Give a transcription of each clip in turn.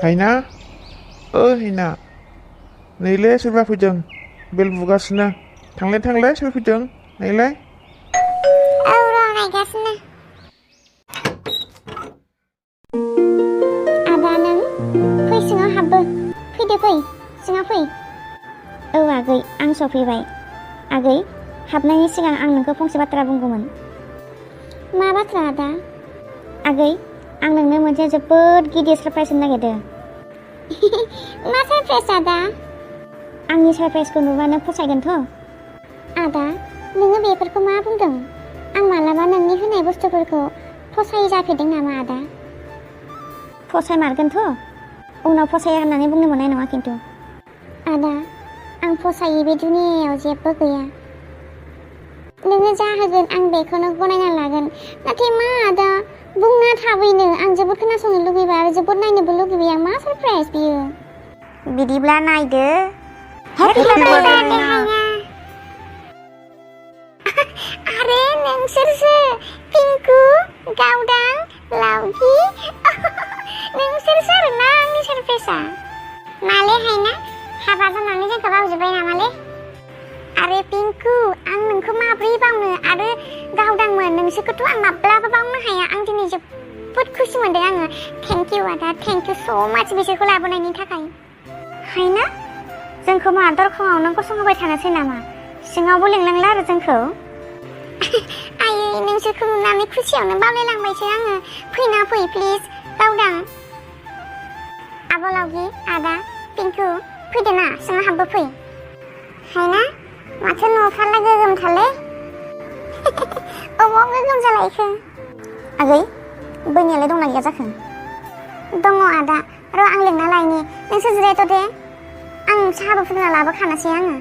हायना हायना नैलै सोरबा फैदों बेल बुगासिनो थांलाय सोर फैदों नायलाय औ र' नायगासिनो आदा नों फै सिङाव हाबबो फैदो फै सिङाव फै औ आगै आं सफैबाय आगै हाबनायनि सिगां आं नोंखौ फंसे बाथ्रा बुंगौमोन मा बाथ्रा आदा आगै आं नोंनो मोनसे जोबोद गिदिर सारप्राइज होनो नागिरदों मा सारप्राइज आदा आंनि सारप्राइजखौ नुबा नों फसायगोनथ' आदा नोङो बेफोरखौ मा बुंदों आं मालाबा नोंनि होनाय बुस्थुफोरखौ फसायै जाफेरदों नामा आदा फसायमारगोनथ' उनाव फसाया होननानै बुंनो मोननाय नङा खिन्थु आदा आं फसायै बे दुनियायाव जेबो गैया नोङो जा होगोन आं बेखौनो गनायना लागोन नाथाय मा आदा बुंना थाबैनो आं जोबोद खोनासंनो लुगैबाय आरो जोबोद नायनोबो लुगैबाय आं मा सारप्राइज बियो बिदिब्ला नायदो हेपि बार्थडे हायना आरे नोंसोरसो पिंकु गावदां लावगि नोंसोरसो आरोना आंनि सारप्राइजआ माले हायना हाबा जानानै जोंखौ बावजोब्बाय नामाले आरे पिंकु आं नोंखौ माब्रै बावनो आरो गावदांमोन नोंसोरखौथ' आं माब्लाबा बावनो हाया आं दिनै जोबोद खुसि मोनदों आङो थेंक इउ आदा थेंक इउ स' माच बिसोरखौ लाबोनायनि थाखाय हायना जोंखौ मा दरखङावनो गसंहोबाय थानोसै नामा सिङावबो लिंलांला आरो जोंखौ आयै नोंसोरखौ नुनानै खुसियावनो बावलायलांबायसो आङो फैना फै प्लिज गावदां आब' लावगि आदा पिंकु फैदो ना सिङाव हाबबो फै हायना माथो न'फ्रालाय गोगोमथारलै अबाव गोगोम जालायखो आगै बैनियालाय दंना गैया जाखो दङ आदा र' आं लिंना लायनि नोंसोर जिरायथ' दे आं साहाबो फुदुंना लाबोखानोसै आङो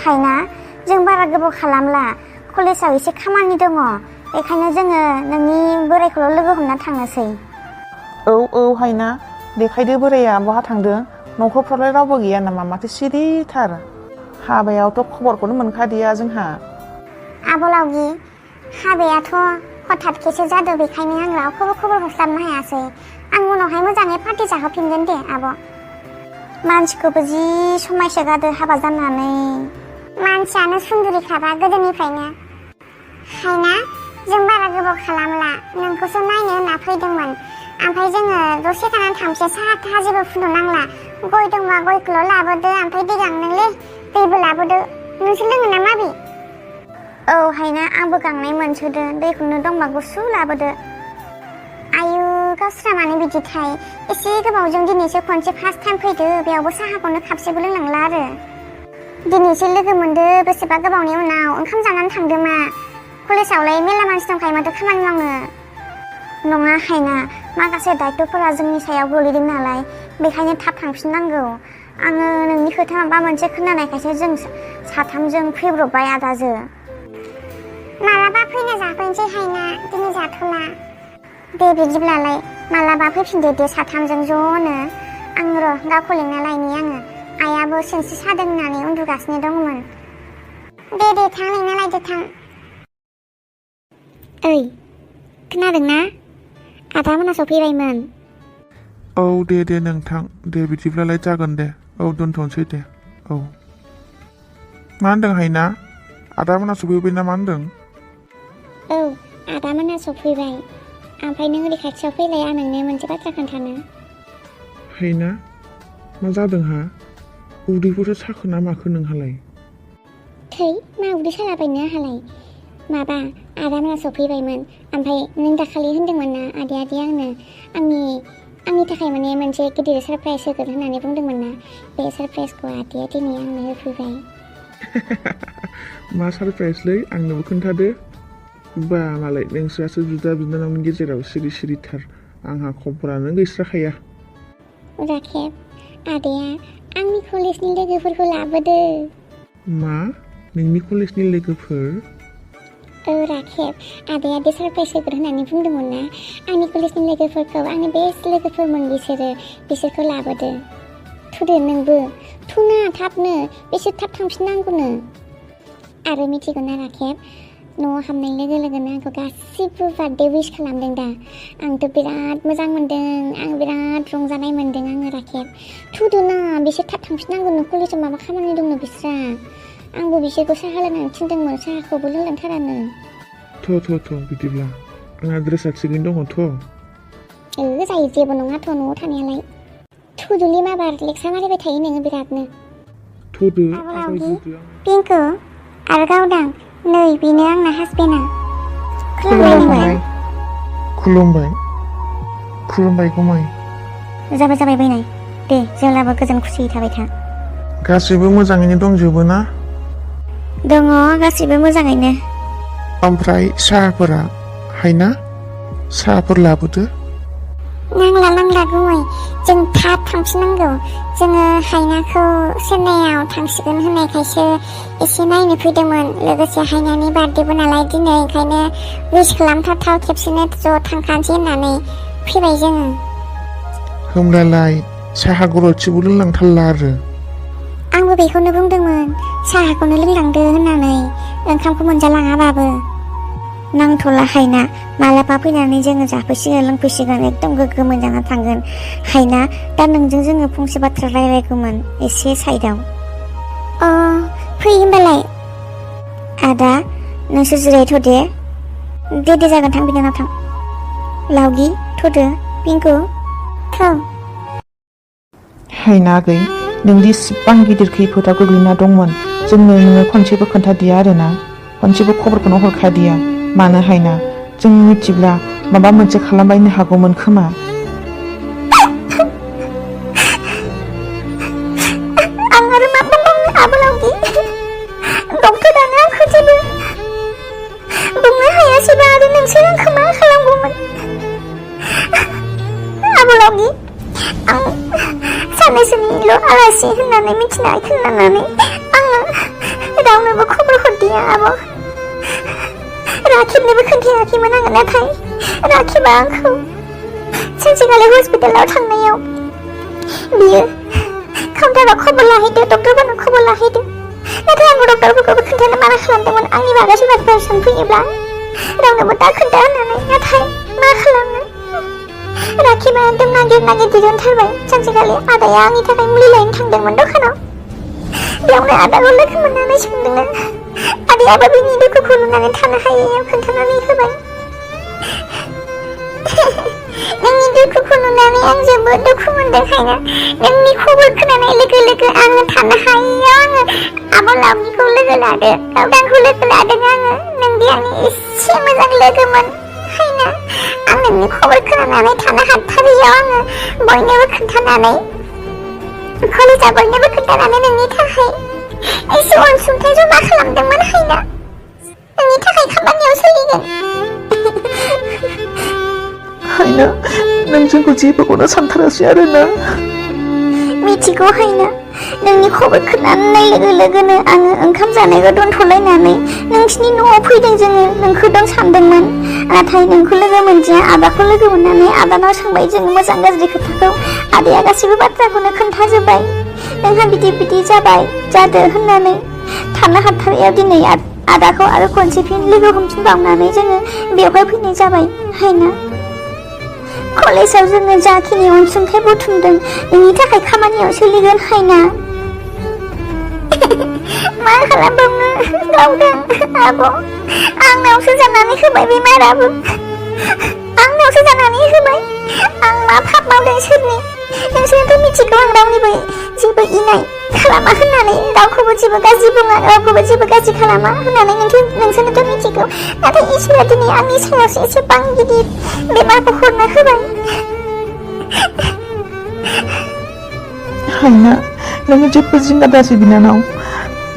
हायना जों बारा गोबाव खालामला कलेजाव एसे खामानि दङ बेखायनो जोङो नोंनि बोरायखौल' लोगो हमना थांनोसै औ हायना देखायदो बोराया बहा थांदों न'खरफ्रावलाय रावबो गैया नामा माथो सिरिथार हाबायावथ' खबरखौनो मोनखादिया जोंहा आब' लावगि हाबायाथ' हथातखेसो जादों बेखायनो आं रावखौबो खबर हरस्लाबनो हायासै आं उनावहाय मोजाङै पार्टि जाहोफिनगोन दे आब' मानसिखौबो जि समायसोगारदो हाबा जानानै मानसियानो सुन्दुरिखाबा गोदोनिफ्रायनो हायना जों बारा गोबाव खालामला नोंखौसो नायनो होनना फैदोंमोन ओमफ्राय जोङो दसे थानानै थांसै साहा थाहा जेबो फुदुंनांला गय दंबा गयखौल' लाबोदो ओमफ्राय दै गांनोलै दैबो लाबोदो नोंसोर लोङो ना माबि औ हायना आंबो गांनाय मोनसोदो दैखौनो दंबा गुसु लाबोदो आयु गावस्रा मानो बिदिथाय एसे गोबावजों दिनैसो खनसे फार्स्ट टाइम फैदो बेयावबो साहाखौनो खापसेबो लोंनांला आरो दिनैसो लोगो मोनदो बेसेबा गोबावनि उनाव ओंखाम जानानै थांदो मा कलेजावलाय मेला मानसि दंखायो माथो खामानि मावनो नङा हायना माखासे दायथ'फोरा जोंनि सायाव गोलैदों नालाय बेखायनो थाब थांफिननांगौ आङो नोंनि खोथा माबा मोनसे खोनानायखायसो जों साथामजों फैब्रबबाय आदाजो मालाबा फैना जाफैनोसै हायना दिनै जाथ'ला दे बिदिब्लालाय मालाबा फैफिनदो दे साथामजों ज'नो आं र' गावखौ लिंना लायनि आङो आइयाबो सिनस्रि सादों होननानै उन्दुगासिनो दंमोन दे थां लिंना लायदो थां ओइ खोनादोंना आदामोना सफैबायमोन औ दे नोंथां दे बिदिब्लालाय जागोन दे औ दोनथ'नोसै दे औ मा होनदों हायना आदामोना सफैबाय ना मा होनदों औ आदामोना सफैबाय ओमफ्राय नों ओरै खाथियाव फैलाय आं नोंनो मोनसे बाथ्रा खोन्थानो हायना मा जादों हा उदैखौसो साखो ना माखो नोंहालाय थै मा उदै सालाबायनो आंहालाय माबा आदामोना सफैबायमोन ओमफ्राय नों दाखालि होनदोंमोन ना आदाया आंनो आंनि थाखाय माने मोनसे गिदिर सारप्राइज होगोन होननानै बुंदोंमोन ना बे सारप्राइजखौ आदाया दिनै आंनो होफैबाय मा सारप्राइजलै आंनोबो खोन्थादो बा मालाय नोंसोरासो बिदा बिनानावनि गेजेराव सिरिथार आंहा खबरानो गैस्राखाया राखेब आदाया आंनि कलेजनि लोगोफोरखौ लाबोदो मा नोंनि कलेजनि लोगोफोर औ राखेब आदाया बे सारप्राइज होगोन होननानै बुंदोंमोन ना आंनि कलेजनि लोगोफोरखौ आंनि बेस्ट लोगोफोरमोन बिसोरखौ लाबोदो थुदो नोंबो थुना थाबनो बिसोर थाब थांफिननांगौनो आरो मिथिगौ ना राखेब न'आव हाबनाय लोगो लोगोनो आंखौ गासिबो बार्थडे विश खालामदों दा आंथ' बिराद मोजां मोनदों आं बिराद रंजानाय मोनदों आङो राखेब थुदोना बिसोर थाब थांफिननांगोन कलेजाव माबा खामानि दंनो बिस्रा आंबो बिसोरखौ साहा लोंनानै थिनदोंमोन साहाखौबो लोंलांथारानो थ' बिदिब्ला आंहा ड्रेसा थिगैनो दङ थ' जायो जेबो नङाथ' न'आव थानायालाय थुदुलि माबार लेक्सा मारिबाय थायो नोङो बिरादनो थ'दो पिंकु आरो गावदां नै बेनो आंना हासबेन्डआ खुलुमबाय गुमै जाबाय बैनाय दे जेब्लाबो गोजोन खुसियै थाबाय था गासैबो मोजाङैनो दंजोबो ना दङ गासैबो मोजाङैनो ओमफ्राय साहाफोरा हायना साहाफोर लाबोदो नांला गुमै जों थाब थांफिननांगौ जोङो हायनाखौ चेन्नाइआव थांसिगोन होननायखायसो एसे नायनो फैदोंमोन लोगोसे हायनानि बार्थडेबो नालाय दिनै ओंखायनो विश खालामथावथाव खेबसेनो ज' थांखानोसै होननानै फैबाय जोङो होमब्लालाय साहा गरदसेबो लोंलांथारला आरो आंबो बेखौनो बुंदोंमोन साहाखौनो लोंलांदो होननानै ओंखामखौ मोनजालाङाबाबो नांथ'ला हायना मालाबा फैनानै जोङो जाफैसिगोन लोंफैसिगोन एकदम गोग्गो मोजाङा थांगोन हायना दा नोंजों जोङो फंसे बाथ्रा रायलायगौमोन एसे साइडआव फै होमबालाय आदा नोंसोर जिरायथ' दे जागोन थां बिनानाव थां लावगि थ'दो पिंकु हायना आगै नोंदि इसिबां गिदिर खैफोदाव गोग्लैना दंमोन जोंनो नोङो खनसेबो खोन्थादिया आरोना खनसेबो खबरखौनो हरखादिया मानो हायना जों मिथिब्ला माबा मोनसे खालामबायनो हागौमोन खोमा आं आरो मा बुंबावनो आबोलावगि डक्टरानो आंखौ जेबो बुंनो हायासैबा आरो नोंसोर आंखौ मा खालामगौमोन आबोलावगि आं सानैसोनिल' आलासि होननानै मिथिनाय खोनानानै आङो रावनोबो खबर हरदिया आब' राखिबनोबो खोन्थायाखैमोन आङो नाथाय राखिबा आंखौ सानसेखालि हस्पिटालाव थांनायाव बियो काउन्टाराव खबर लाहैदो डक्टरफोरनो खबर लाहैदो नाथाय आंबो डक्टरफोरखौबो खोन्थानो माना खालामदोंमोन आंनि बागै सोरबाफोर सोंफैयोब्ला रावनोबो दा खोन्था होननानै नाथाय मा खालामनो राखिबा एकदम नागिर दिहुनथारबाय सानसेखालि आदाया आंनि थाखाय मुलि लायनो थांदोंमोन दखानाव बेयावनो आदाखौ लोगो मोननानै सोंदोंनो आदायाबो बिनि दुखुखौ नुनानै थानो हायैयाव खोन्थानानै होबाय नोंनि दुखुखौ नुनानै आं जोबोद दुखु मोनदों हायना नोंनि खबर खोनानाय लोगो लोगो आङो थानो हायैयाव आङो आब' लावगिखौ लोगो लादों गावदांखौ लोगो लादों आङो नोंदि आंनि एसे मोजां लोगोमोन हायना आं नोंनि खबर खोनानानै थानो हाथारैयाव आङो बयनोबो खोन्थानानै कलेजाव बयनोबो खोन्थानानै नोंनि थाखाय एसे अनसुंथाइ जमा खालामदोंमोन हायना नोंनि थाखाय खामानियाव सोलिगोन हायना नों जोंखौ जेबोखौनो सानथारासै आरोना मिथिगौ हायना नोंनि खबर खोनानाय लोगो लोगोनो आङो ओंखाम जानायखौ दोनथ'लायनानै नोंसिनि न'आव फैदों जोङो नोंखौ दं सानदोंमोन नाथाय नोंखौ लोगो मोनदिया आदाखौ लोगो मोननानै आदानाव सोंबाय जोङो मोजां गाज्रि खोथाखौ आदाया गासैबो बाथ्राखौनो खोन्थाजोब्बाय नोंहा बिदि जाबाय जादो होननानै थानो हाथारैयाव दिनै आदाखौ आरो खनसे फिन लोगो हमफिनबावनानै जोङो बेवहाय फैनाय जाबाय हायना कलेजाव जोङो जाखिनि अनसुंथाइ बुथुमदों नोंनि थाखाय खामानियाव सोलिगोन हायना मा खालामबावनो गावदों आब' आंनावसो जानानै होबाय बेमाराबो आंनावसो जानानै होबाय आं मा पाप मावदों सोरनि नोंसोरथ' मिथिगौ आं रावनिबो जेबो इनाय खालामा होननानै रावखौबो जेबो गाज्रि बुङा रावखौबो जेबो गाज्रि खालामा होननानै नोंसोरनोथ' मिथिगौ नाथाय इसोरा दिनै आंनि सायावसो एसेबां गिदिर बेमारखौ हरना होबाय हायना नोङो जेबो जिंगा दासै बिनानाव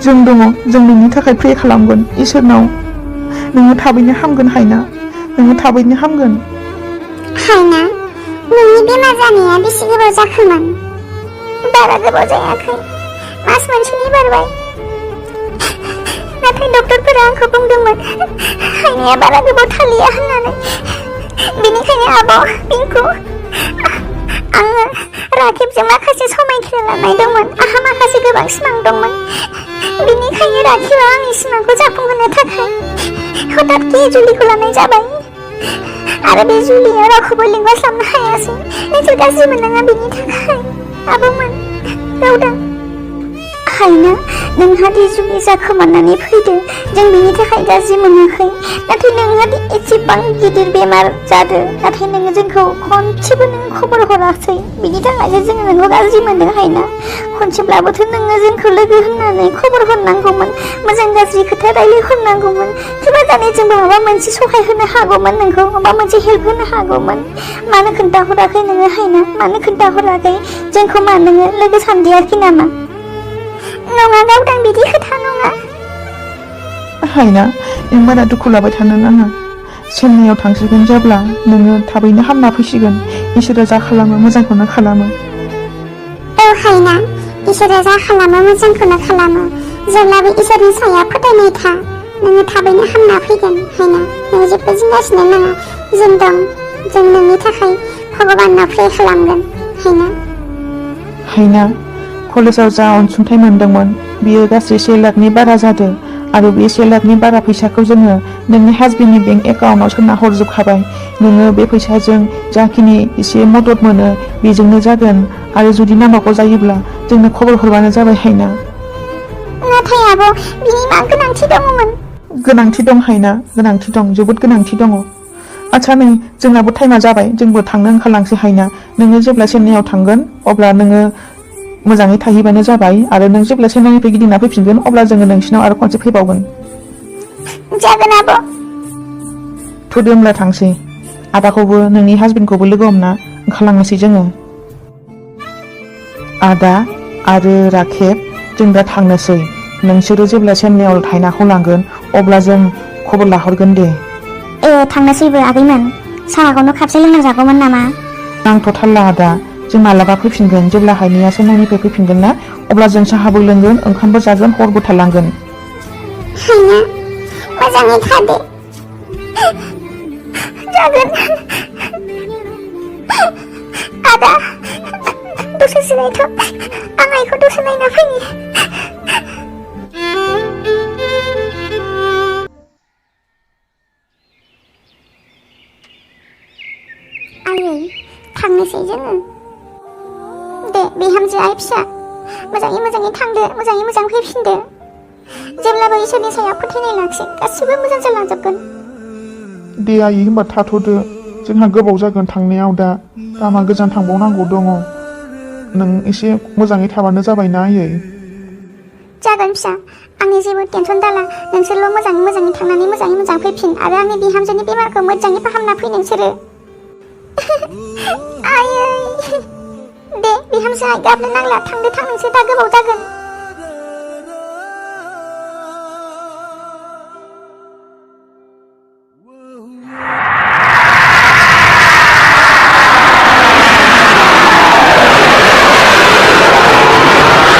जों दङ जों नोंनि थाखाय प्रे खालामगोन इसोरनाव नोङो थाबैनो हामगोन हायना नोङो थाबैनो हामगोन हायना नोंनि बेमार जानाया बेसे गोबाव जाखोमोन बारा गोबाव जायाखै मास मोनसेनि बारबाय नाथाय डक्टरफोरा आंखौ बुंदोंमोन हायनाया बारा गोबाव थालिया होननानै बेनिखायनो आब' पिंकु आङो राखेबजों माखासे समायखेरा लानाय दंमोन आहा माखासे गोबां सिमां दंमोन बेनिखायनो राखेबा आंनि सिमांखौ जाफुंहोनो थाखाय हठाৎ जुलिखौ लानाय जाबाय आरो बे जुलियाव रावखौबो लिंहरस्लाबनो हायासै नोंसोर गाज्रि मोननाङा बेनि थाखाय आब'मोन गावदां हायना नोंहा दि जुलि जाखोमानानै फैदो जों बेनि थाखाय गाज्रि मोनाखै नाथाय नोंहा दि एसेबां गिदिर बेमार जादों नाथाय नोङो जोंखौ खनसेबो नों खबर हरासै बिनि थाखायनो जोङो नोंखौ गाज्रि मोनदों हायना खनसेब्लाबोथ' नोङो जोंखौ लोगो होननानै खबर हरनांगौमोन मोजां गाज्रि खोथा रायलाय हरनांगौमोन किबा जाने जोंबो माबा मोनसे सहाय होनो हागौमोन नोंखौ माबा मोनसे हेल्प होनो हागौमोन मानो खोन्थाहराखै नोङो हायना मानो खोन्थाहराखै जोंखौ मा नोङो लोगो सानदियाखै नामा नङा गावदां बिदि खोथा नङा हायना नों बारा दुखु लाबाय थानो नाङा चेन्नाइयाव थांसिगोन जेब्ला नोङो थाबैनो हामना फैसिगोन इसोरा जा खालामो मोजांखौनो खालामो औ हायना इसोरा जा खालामो मोजांखौनो खालामो जेब्लाबो इसोरनि सायाव फोथायनाय था नोङो थाबैनो हामना फैगोन हायना नोङो जेबो जिंगासिनो नाङा जों दं जों नोंनि थाखाय भगबानाव प्रे खालामगोन हायना हायना कलेजाव जा अनसुंथाइ मोनदोंमोन बियो गासै 1 लाखनि बारा जादों आरो बे 1 लाखनि बारा फैसाखौ जोङो नोंनि हासबेन्डनि बेंक एकाउन्टाव सोना हरजोबखाबाय नोङो बे फैसाजों जाखिनि एसे मदद मोनो बेजोंनो जागोन आरो जुदि नांबावगौ जायोब्ला जोंनो खबर हरबानो जाबाय हायना नाथाय आब' बिनि मा गोनांथि दङमोन गोनांथि दं हायना गोनांथि दं जोबोद गोनांथि दङ आच्छा नै जोंनाबो टाइमा जाबाय जोंबो थांनो ओंखारलांसै हायना नोङो जेब्ला चेन्नाइयाव थांगोन अब्ला नोङो मोजाङै थाहैबानो जाबाय आरो नों जेब्ला चेन्नाइनिफ्राय गिदिंना फैफिनगोन अब्ला जोङो नोंसिनाव आरो खनसे फैबावगोन जागोन आब' थुदो होमब्ला थांसै आदाखौबो नोंनि हासबेन्डखौबो लोगो हमना ओंखारलांनोसै जोङो आदा आरो राखेब जों दा थांनोसै नोंसोरो जेब्ला चेन्नाइयाव थायनाखौ लांगोन अब्ला जों खबर लाहरगोन दे थांनोसैबो आगैमोन साहाखौनो खापसे लोंना जागौमोन नामा नांथ'थारला आदा जों मालाबा फैफिनगोन जेब्ला हायनाया चेन्नाइनिफ्राय फैफिनगोन ना अब्ला जों साहाबो लोंगोन ओंखामबो जागोन हरबो थालांगोन हायना मोजाङै थादो जागोन आदा दसे जिरायथ' आं आइखौ दसे नायना फैनि आयै थांनोसै जोङो दे बिहामजो आइ फिसा मोजाङै थांदो मोजाङै मोजां फैफिनदो जेब्लाबो इसोरनि सायाव फोथायनाय लाखि गासिबो मोजां जालांजोबगोन दे आयै होनबा थाथ'दो जोंहा गोबाव जागोन थांनायाव दा लामा गोजान थांबावनांगौ दङ नों एसे मोजाङै थाबानो जाबायना आयै जागोन फिसा आंनि जेबो टेनसन दाला नोंसोरल' मोजाङै थांनानै मोजां फैफिन आरो आंनि बिहामजोनि बेमारखौ मोजाङै फाहामना फै नोंसोरो आयै दे बिहामजो गाबनो नांला थांदो नोंसोर दा गोबाव जागोन